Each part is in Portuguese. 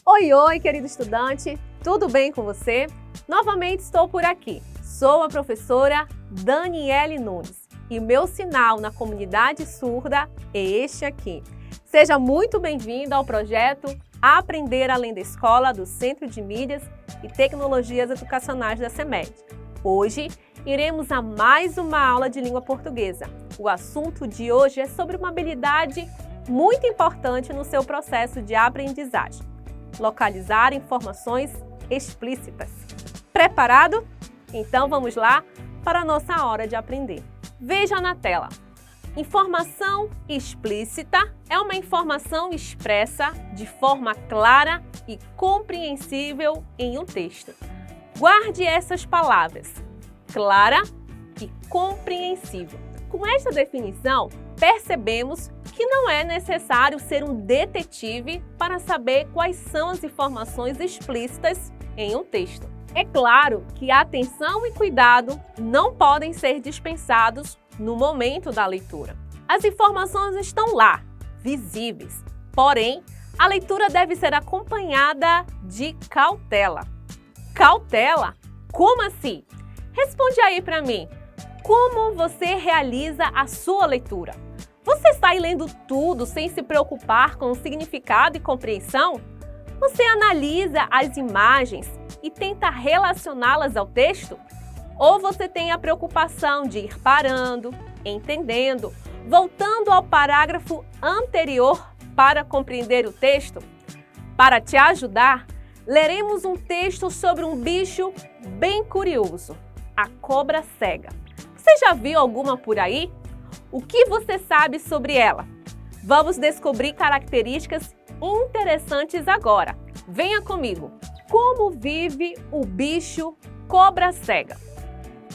Oi, oi, querido estudante, tudo bem com você? Novamente estou por aqui. Sou a professora Daniele Nunes e meu sinal na comunidade surda é este aqui. Seja muito bem-vindo ao projeto Aprender Além da Escola do Centro de Mídias e Tecnologias Educacionais da CEMED. Hoje iremos a mais uma aula de língua portuguesa. O assunto de hoje é sobre uma habilidade muito importante no seu processo de aprendizagem: localizar informações explícitas. Preparado? Então vamos lá para a nossa hora de aprender. Veja na tela. Informação explícita é uma informação expressa de forma clara e compreensível em um texto. Guarde essas palavras: clara e compreensível. Com esta definição, percebemos que não é necessário ser um detetive para saber quais são as informações explícitas em um texto. É claro que a atenção e cuidado não podem ser dispensados no momento da leitura. As informações estão lá, visíveis, porém, a leitura deve ser acompanhada de cautela. Cautela? Como assim? Responde aí para mim. Como você realiza a sua leitura? Você está lendo tudo sem se preocupar com o significado e compreensão? Você analisa as imagens e tenta relacioná-las ao texto? Ou você tem a preocupação de ir parando, entendendo, voltando ao parágrafo anterior para compreender o texto? Para te ajudar, leremos um texto sobre um bicho bem curioso: a cobra cega. Você já viu alguma por aí? O que você sabe sobre ela? Vamos descobrir características interessantes agora. Venha comigo. Como vive o bicho cobra cega?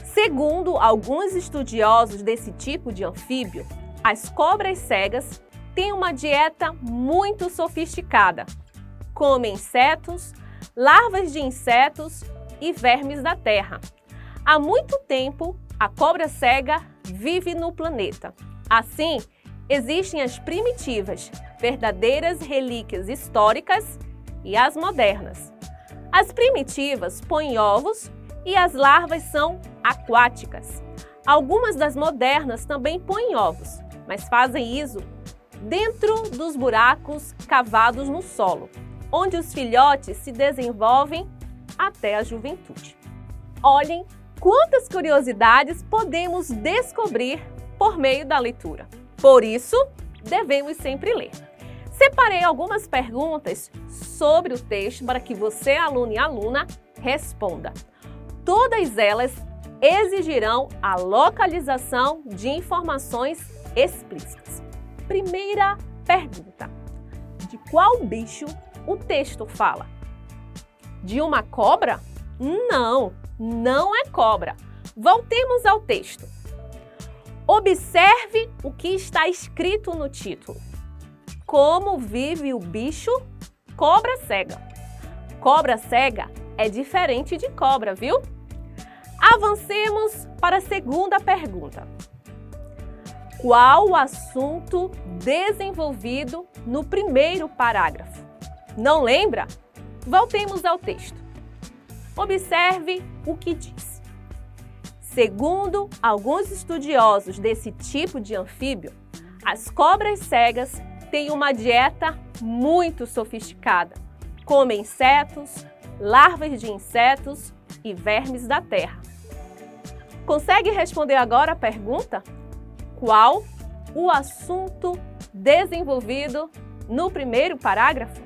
Segundo alguns estudiosos desse tipo de anfíbio, as cobras cegas têm uma dieta muito sofisticada. Comem insetos, larvas de insetos e vermes da terra. Há muito tempo, a cobra cega vive no planeta. Assim, existem as primitivas, verdadeiras relíquias históricas, e as modernas. As primitivas põem ovos e as larvas são aquáticas. Algumas das modernas também põem ovos, mas fazem isso dentro dos buracos cavados no solo, onde os filhotes se desenvolvem até a juventude. Olhem quantas curiosidades podemos descobrir por meio da leitura. Por isso, devemos sempre ler. Separei algumas perguntas sobre o texto para que você, aluno e aluna, responda. Todas elas exigirão a localização de informações explícitas. Primeira pergunta: de qual bicho o texto fala? De uma cobra? Não, não é cobra. Voltemos ao texto. Observe o que está escrito no título. Como vive o bicho cobra cega? Cobra cega é diferente de cobra, viu? Avancemos para a segunda pergunta. Qual o assunto desenvolvido no primeiro parágrafo? Não lembra? Voltemos ao texto. Observe o que diz. Segundo alguns estudiosos desse tipo de anfíbio, as cobras cegas têm uma dieta muito sofisticada. Comem insetos, larvas de insetos e vermes da terra. Consegue responder agora a pergunta? Qual o assunto desenvolvido no primeiro parágrafo?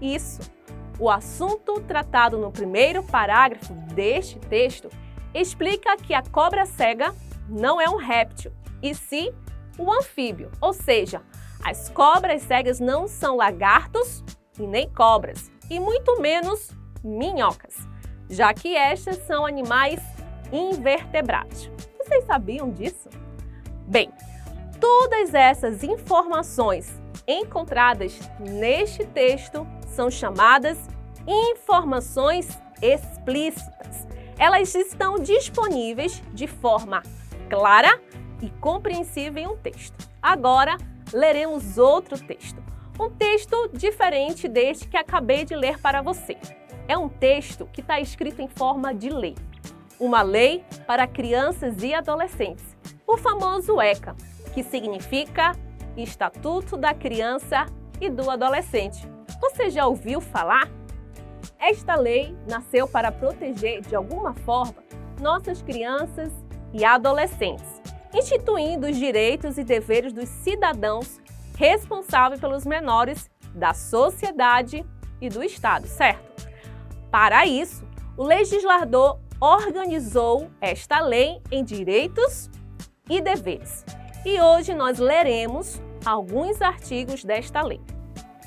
Isso! O assunto tratado no primeiro parágrafo deste texto explica que a cobra cega não é um réptil, e sim um anfíbio, ou seja, as cobras cegas não são lagartos e nem cobras, e muito menos minhocas, já que estas são animais invertebrados. Vocês sabiam disso? Bem, todas essas informações encontradas neste texto são chamadas informações explícitas. Elas estão disponíveis de forma clara e compreensível em um texto. Agora, leremos outro texto. Um texto diferente deste que acabei de ler para você. É um texto que está escrito em forma de lei. Uma lei para crianças e adolescentes, o famoso ECA, que significa Estatuto da Criança e do Adolescente. Você já ouviu falar? Esta lei nasceu para proteger, de alguma forma, nossas crianças e adolescentes, instituindo os direitos e deveres dos cidadãos responsáveis pelos menores da sociedade e do Estado, certo? Para isso, o legislador organizou esta lei em direitos e deveres. E hoje nós leremos alguns artigos desta lei.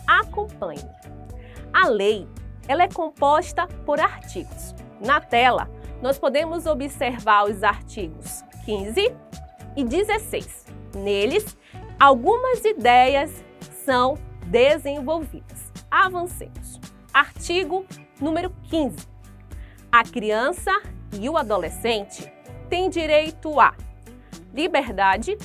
Acompanhe. A lei, ela é composta por artigos. Na tela, nós podemos observar os artigos 15 e 16. Neles, algumas ideias são desenvolvidas. Avancemos. Artigo número 15. A criança e o adolescente têm direito à liberdade,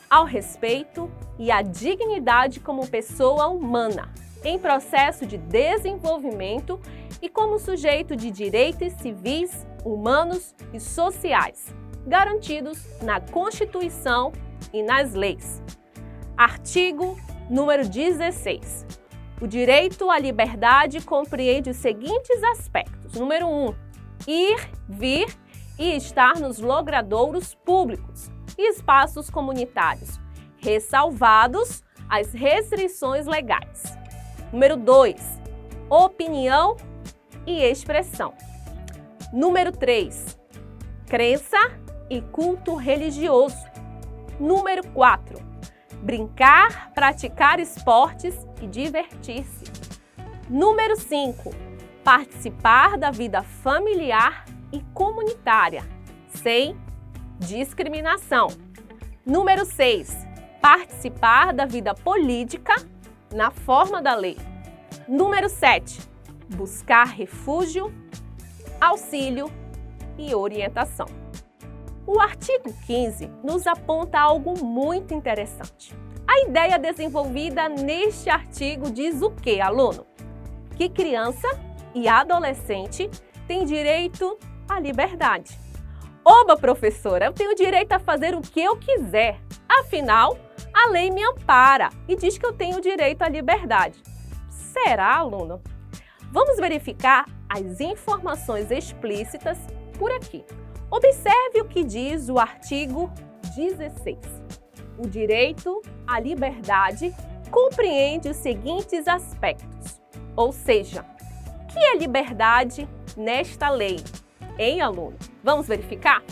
ao respeito e à dignidade como pessoa humana, em processo de desenvolvimento e como sujeito de direitos civis, humanos e sociais, garantidos na Constituição e nas leis. Artigo número 16. O direito à liberdade compreende os seguintes aspectos. Número 1. Ir, vir e estar nos logradouros públicos e espaços comunitários, ressalvados as restrições legais. Número 2. Opinião e expressão. Número 3. Crença e culto religioso. Número 4. Brincar, praticar esportes e divertir-se. Número 5. Participar da vida familiar e comunitária, sem discriminação. Número 6. Participar da vida política na forma da lei. Número 7. Buscar refúgio, auxílio e orientação. O artigo 15 nos aponta algo muito interessante. A ideia desenvolvida neste artigo diz o quê, aluno? Que criança e adolescente têm direito à liberdade. Oba, professora, eu tenho direito a fazer o que eu quiser. Afinal, a lei me ampara e diz que eu tenho direito à liberdade. Será, aluno? Vamos verificar as informações explícitas por aqui. Observe o que diz o artigo 16. O direito à liberdade compreende os seguintes aspectos. Ou seja, o que é liberdade nesta lei? Hein, aluno? Vamos verificar?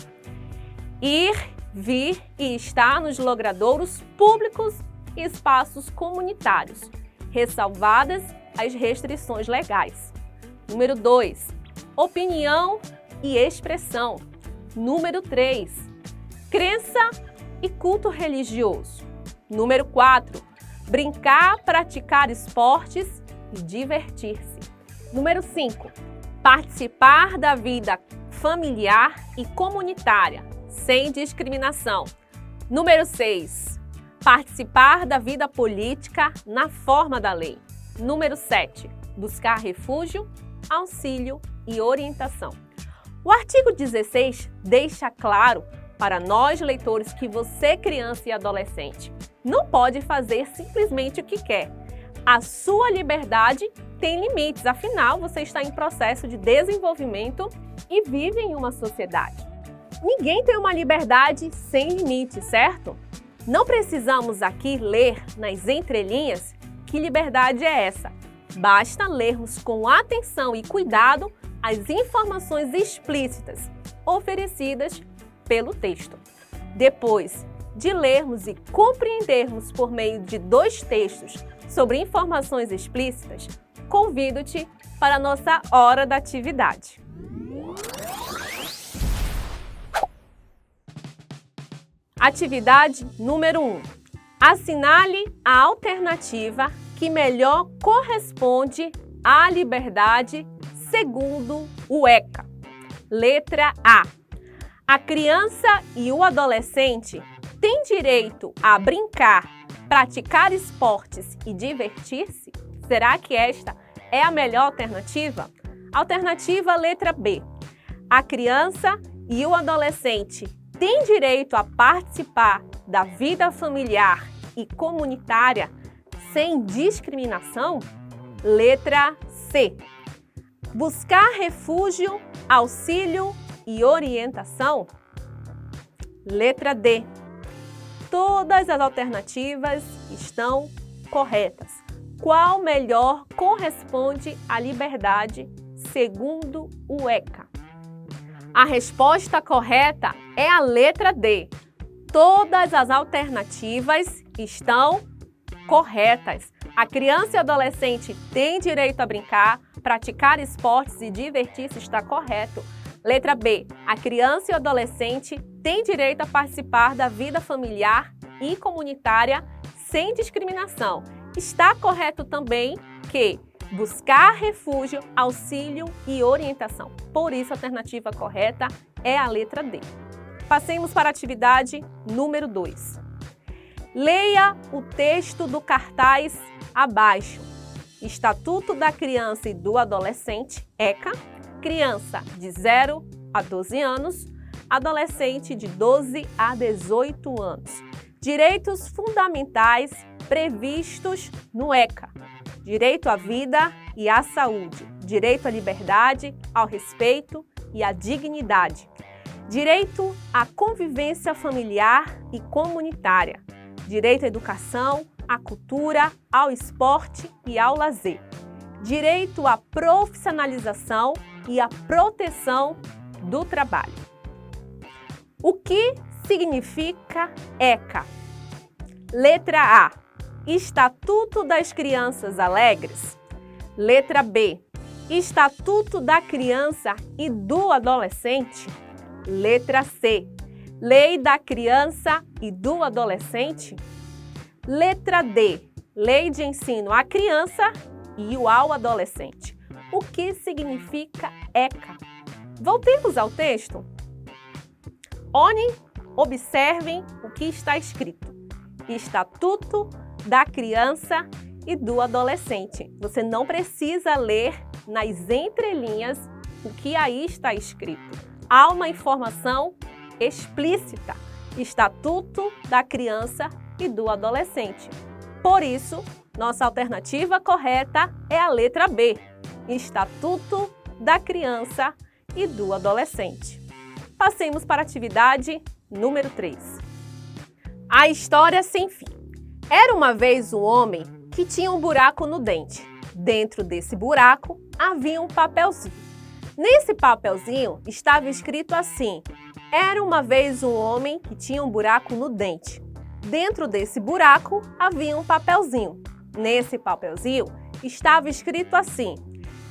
Ir, vir e estar nos logradouros públicos e espaços comunitários, ressalvadas as restrições legais. Número 2. Opinião e expressão. Número 3. Crença e culto religioso. Número 4. Brincar, praticar esportes e divertir-se. Número 5. Participar da vida familiar e comunitária, sem discriminação. Número 6. Participar da vida política na forma da lei. Número 7. Buscar refúgio, auxílio e orientação. O artigo 16 deixa claro para nós leitores que você, criança e adolescente, não pode fazer simplesmente o que quer. A sua liberdade tem limites, afinal você está em processo de desenvolvimento e vive em uma sociedade. Ninguém tem uma liberdade sem limites, certo? Não precisamos aqui ler nas entrelinhas que liberdade é essa. Basta lermos com atenção e cuidado as informações explícitas oferecidas pelo texto. Depois de lermos e compreendermos por meio de 2 textos sobre informações explícitas, convido-te para a nossa hora da atividade. Atividade número 1. Assinale a alternativa que melhor corresponde à liberdade segundo o ECA. Letra A. A criança e o adolescente tem direito a brincar, praticar esportes e divertir-se? Será que esta é a melhor alternativa? Alternativa letra B. A criança e o adolescente têm direito a participar da vida familiar e comunitária sem discriminação? Letra C. Buscar refúgio, auxílio e orientação? Letra D. Todas as alternativas estão corretas. Qual melhor corresponde à liberdade segundo o ECA? A resposta correta é a letra D. Todas as alternativas estão corretas. A criança e adolescente têm direito a brincar, praticar esportes e divertir-se, está correto. Letra B. A criança e o adolescente têm direito a participar da vida familiar e comunitária sem discriminação. Está correto também que buscar refúgio, auxílio e orientação. Por isso, a alternativa correta é a letra D. Passemos para a atividade número 2. Leia o texto do cartaz abaixo. Estatuto da Criança e do Adolescente, ECA, criança de 0 a 12 anos, adolescente de 12 a 18 anos. Direitos fundamentais previstos no ECA. Direito à vida e à saúde. Direito à liberdade, ao respeito e à dignidade. Direito à convivência familiar e comunitária. Direito à educação, à cultura, ao esporte e ao lazer. Direito à profissionalização e à proteção do trabalho. O que significa ECA? Letra A. Estatuto das Crianças Alegres. Letra B. Estatuto da Criança e do Adolescente. Letra C. Lei da Criança e do Adolescente. Letra D. Lei de ensino à criança e ao adolescente. O que significa ECA? Voltemos ao texto. Olhem, observem o que está escrito. Estatuto da Criança e do Adolescente. Você não precisa ler nas entrelinhas o que aí está escrito. Há uma informação explícita. Estatuto da Criança e do Adolescente. Por isso, nossa alternativa correta é a letra B. Estatuto da Criança e do Adolescente. Passemos para a atividade número 3. A história sem fim. Era uma vez um homem que tinha um buraco no dente. Dentro desse buraco havia um papelzinho. Nesse papelzinho estava escrito assim: era uma vez um homem que tinha um buraco no dente. Dentro desse buraco havia um papelzinho. Nesse papelzinho estava escrito assim: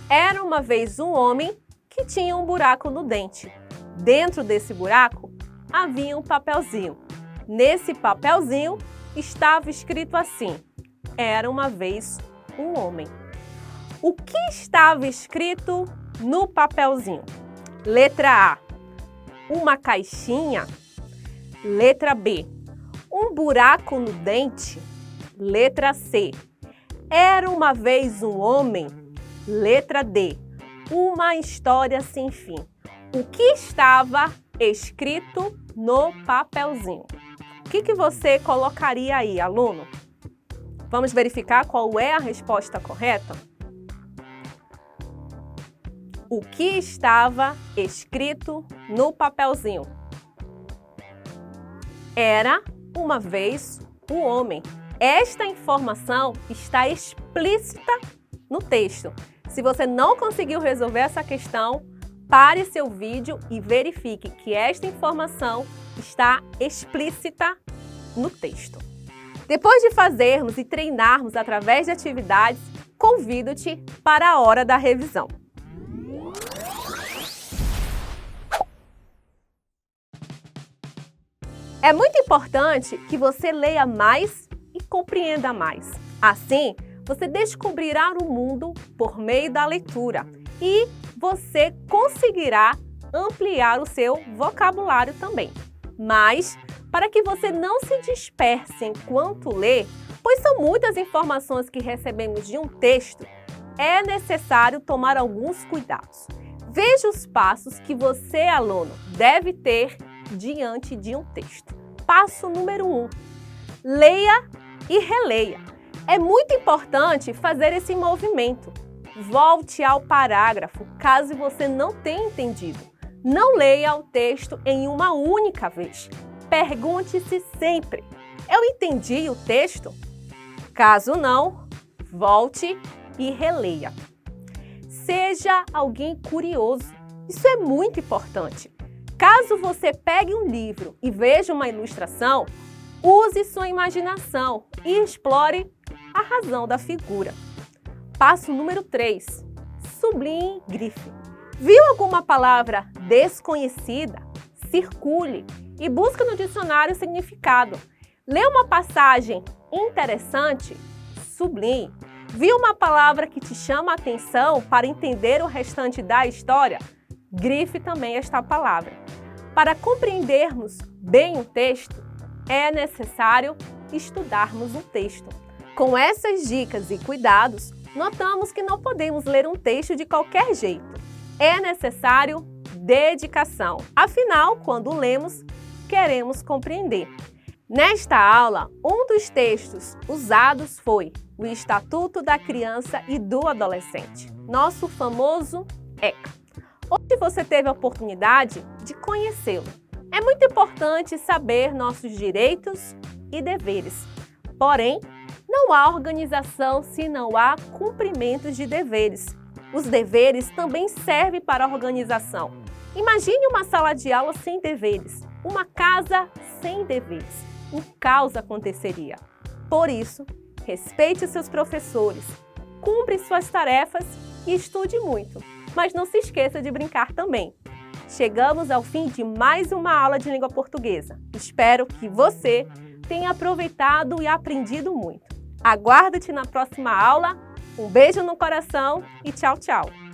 era uma vez um homem que tinha um buraco no dente. Dentro desse buraco havia um papelzinho. Nesse papelzinho estava escrito assim: era uma vez um homem. O que estava escrito no papelzinho? Letra A. Uma caixinha. Letra B. Um buraco no dente. Letra C. Era uma vez um homem. Letra D. Uma história sem fim. O que estava escrito no papelzinho? O que você colocaria aí, aluno? Vamos verificar qual é a resposta correta? O que estava escrito no papelzinho? Era uma vez um homem. Esta informação está explícita no texto. Se você não conseguiu resolver essa questão, pare seu vídeo e verifique que esta informação está explícita no texto. Depois de fazermos e treinarmos através de atividades, convido-te para a hora da revisão. É muito importante que você leia mais e compreenda mais. Assim, você descobrirá o mundo por meio da leitura e você conseguirá ampliar o seu vocabulário também. Mas, para que você não se disperse enquanto lê, pois são muitas informações que recebemos de um texto, é necessário tomar alguns cuidados. Veja os passos que você, aluno, deve ter diante de um texto. Passo número 1. Leia e releia. É muito importante fazer esse movimento. Volte ao parágrafo, caso você não tenha entendido. Não leia o texto em uma única vez. Pergunte-se sempre: eu entendi o texto? Caso não, volte e releia. Seja alguém curioso. Isso é muito importante. Caso você pegue um livro e veja uma ilustração, use sua imaginação e explore a razão da figura. Passo número 3. Sublinhe e grife. Viu alguma palavra desconhecida? Circule e busque no dicionário o significado. Lê uma passagem interessante? Sublinhe. Viu uma palavra que te chama a atenção para entender o restante da história? Grife também esta palavra. Para compreendermos bem o texto, é necessário estudarmos o texto. Com essas dicas e cuidados, notamos que não podemos ler um texto de qualquer jeito. É necessário dedicação. Afinal, quando lemos, queremos compreender. Nesta aula, um dos textos usados foi o Estatuto da Criança e do Adolescente, nosso famoso ECA. Hoje você teve a oportunidade de conhecê-lo. É muito importante saber nossos direitos e deveres. Porém, não há organização se não há cumprimentos de deveres. Os deveres também servem para a organização. Imagine uma sala de aula sem deveres, uma casa sem deveres. Um caos aconteceria. Por isso, respeite os seus professores, cumpra suas tarefas e estude muito. Mas não se esqueça de brincar também. Chegamos ao fim de mais uma aula de língua portuguesa. Espero que você tenha aproveitado e aprendido muito. Aguardo-te na próxima aula. Um beijo no coração e tchau, tchau!